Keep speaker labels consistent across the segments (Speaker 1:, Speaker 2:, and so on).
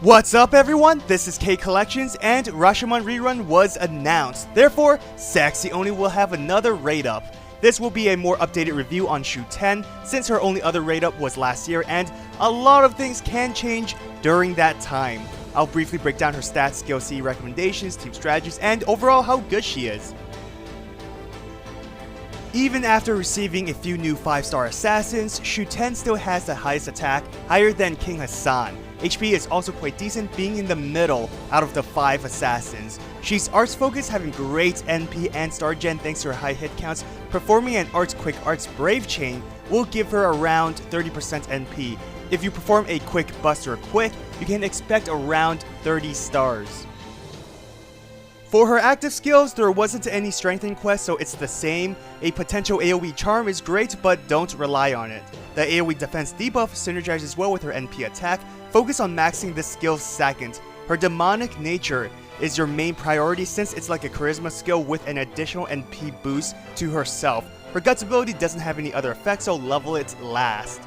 Speaker 1: What's up everyone, this is K Collections and Rashomon Re-run was announced. Therefore, Sessyoin will have another raid up. This will be a more updated review on Shuten since her only other raid up was last year and a lot of things can change during that time. I'll briefly break down her stats, skill C recommendations, team strategies, and overall how good she is. Even after receiving a few new 5-star assassins, Shuten still has the highest attack, higher than King Hassan. HP is also quite decent, being in the middle out of the 5 assassins. She's arts focused, having great NP and star gen thanks to her high hit counts. Performing an arts quick arts brave chain will give her around 30% NP. If you perform a quick buster quick, you can expect around 30 stars. For her active skills, there wasn't any strengthening quest, so it's the same. A potential AoE charm is great, but don't rely on it. The AoE defense debuff synergizes well with her NP attack. Focus on maxing this skill second. Her demonic nature is your main priority since it's like a charisma skill with an additional NP boost to herself. Her guts ability doesn't have any other effects, so level it last.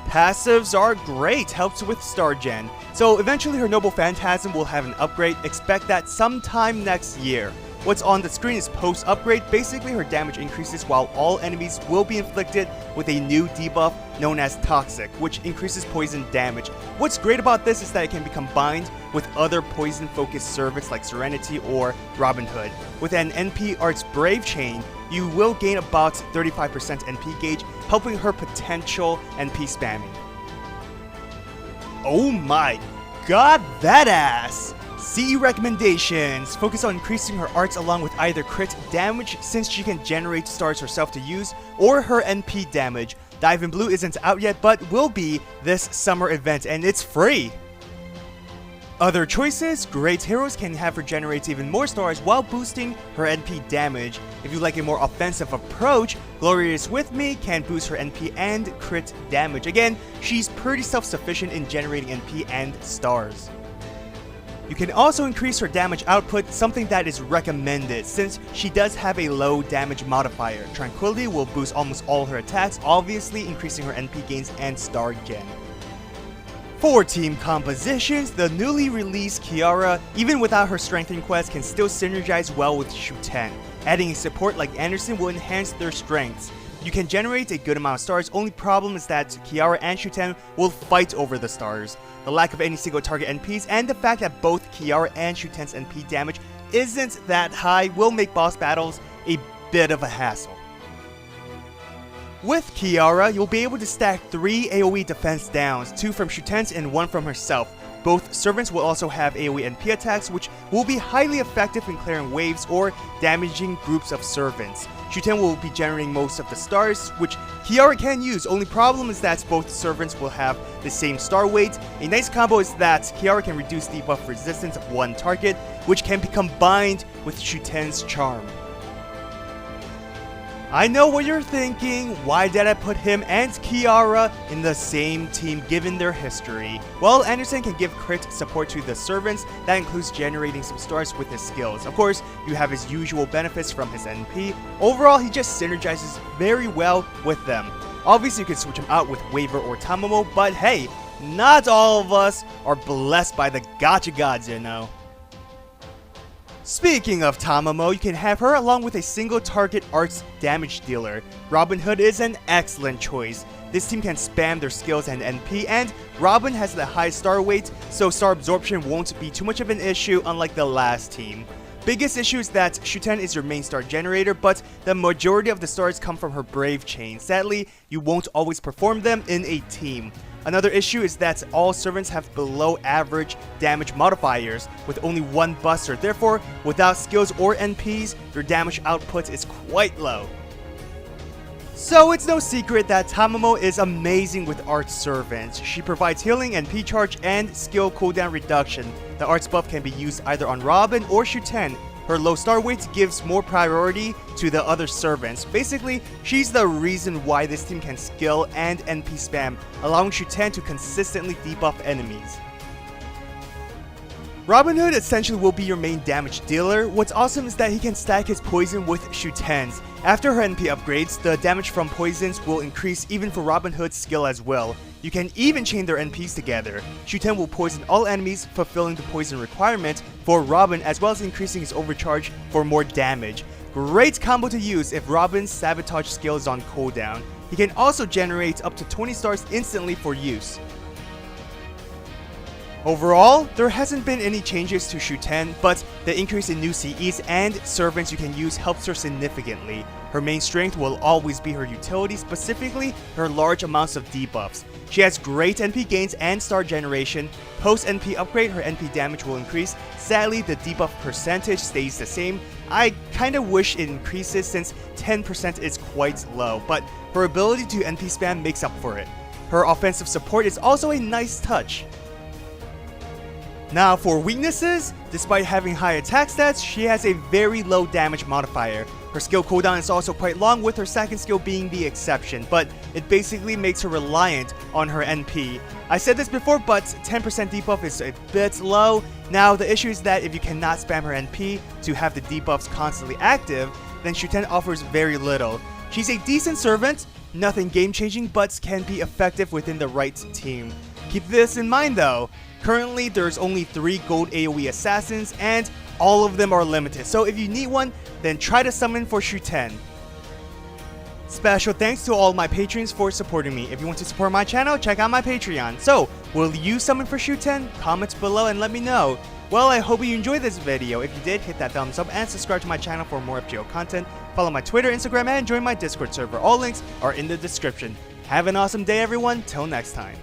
Speaker 1: Passives are great, helps with star gen. So eventually her Noble Phantasm will have an upgrade, expect that sometime next year. What's on the screen is post upgrade, basically her damage increases while all enemies will be inflicted with a new debuff known as Toxic, which increases poison damage. What's great about this is that it can be combined with other poison focused servants like Serenity or Robin Hood. With an NP Arts Brave chain, you will gain about 35% NP gauge, helping her potential NP spamming. Oh my god, that ass! CE recommendations. Focus on increasing her arts along with either crit damage since she can generate stars herself to use, or her NP damage. Dive in Blue isn't out yet but will be this summer event and it's free. Other choices, great heroes can have her generate even more stars while boosting her NP damage. If you like a more offensive approach, Glorious With Me can boost her NP and crit damage. Again, she's pretty self-sufficient in generating NP and stars. You can also increase her damage output, something that is recommended since she does have a low damage modifier. Tranquility will boost almost all her attacks, obviously increasing her NP gains and star gen. For team compositions, the newly released Kiara, even without her strengthening quest, can still synergize well with Shuten. Adding a support like Anderson will enhance their strengths. You can generate a good amount of stars, only problem is that Kiara and Shuten will fight over the stars. The lack of any single target NPs and the fact that both Kiara and Shuten's NP damage isn't that high will make boss battles a bit of a hassle. With Kiara, you'll be able to stack 3 AoE defense downs, 2 from Shuten's and 1 from herself. Both servants will also have AoE NP attacks, which will be highly effective in clearing waves or damaging groups of servants. Shuten will be generating most of the stars, which Kiara can use. Only problem is that both servants will have the same star weight. A nice combo is that Kiara can reduce debuff resistance of one target, which can be combined with Shuten's charm. I know what you're thinking, why did I put him and Kiara in the same team given their history? Well, Anderson can give crit support to the servants, that includes generating some stars with his skills. Of course, you have his usual benefits from his NP. Overall, he just synergizes very well with them. Obviously, you can switch him out with Waver or Tamamo, but hey, not all of us are blessed by the gacha gods, you know. Speaking of Tamamo, you can have her along with a single target arts damage dealer. Robin Hood is an excellent choice. This team can spam their skills and NP, and Robin has the high star weight, so star absorption won't be too much of an issue unlike the last team. Biggest issue is that Shuten is your main star generator, but the majority of the stars come from her Brave chain. Sadly, you won't always perform them in a team. Another issue is that all servants have below average damage modifiers with only 1 buster, therefore without skills or NPs, your damage output is quite low. So it's no secret that Tamamo is amazing with arts servants. She provides healing, NP charge, and skill cooldown reduction. The arts buff can be used either on Robin or Shuten. Her low star weight gives more priority to the other servants. Basically, she's the reason why this team can skill and NP spam, allowing Shuten to consistently debuff enemies. Robin Hood essentially will be your main damage dealer. What's awesome is that he can stack his poison with Shuten's. After her NP upgrades, the damage from poisons will increase even for Robin Hood's skill as well. You can even chain their NPs together. Shuten will poison all enemies, fulfilling the poison requirement for Robin, as well as increasing his overcharge for more damage. Great combo to use if Robin's sabotage skill is on cooldown. He can also generate up to 20 stars instantly for use. Overall, there hasn't been any changes to Shuten, but the increase in new CEs and servants you can use helps her significantly. Her main strength will always be her utility, specifically her large amounts of debuffs. She has great NP gains and star generation. Post NP upgrade, her NP damage will increase. Sadly, the debuff percentage stays the same. I kinda wish it increases since 10% is quite low, but her ability to NP spam makes up for it. Her offensive support is also a nice touch. Now for weaknesses, despite having high attack stats, she has a very low damage modifier. Her skill cooldown is also quite long, with her second skill being the exception, but it basically makes her reliant on her NP. I said this before, but 10% debuff is a bit low. Now the issue is that if you cannot spam her NP to have the debuffs constantly active, then Shuten offers very little. She's a decent servant, nothing game-changing, but can be effective within the right team. Keep this in mind though. Currently, there's only 3 gold AoE assassins, and all of them are limited, so if you need one, then try to summon for Shuten. Special thanks to all my patrons for supporting me. If you want to support my channel, check out my Patreon. So, will you summon for Shuten? Comment below and let me know. Well, I hope you enjoyed this video. If you did, hit that thumbs up and subscribe to my channel for more FGO content. Follow my Twitter, Instagram, and join my Discord server. All links are in the description. Have an awesome day, everyone. Till next time.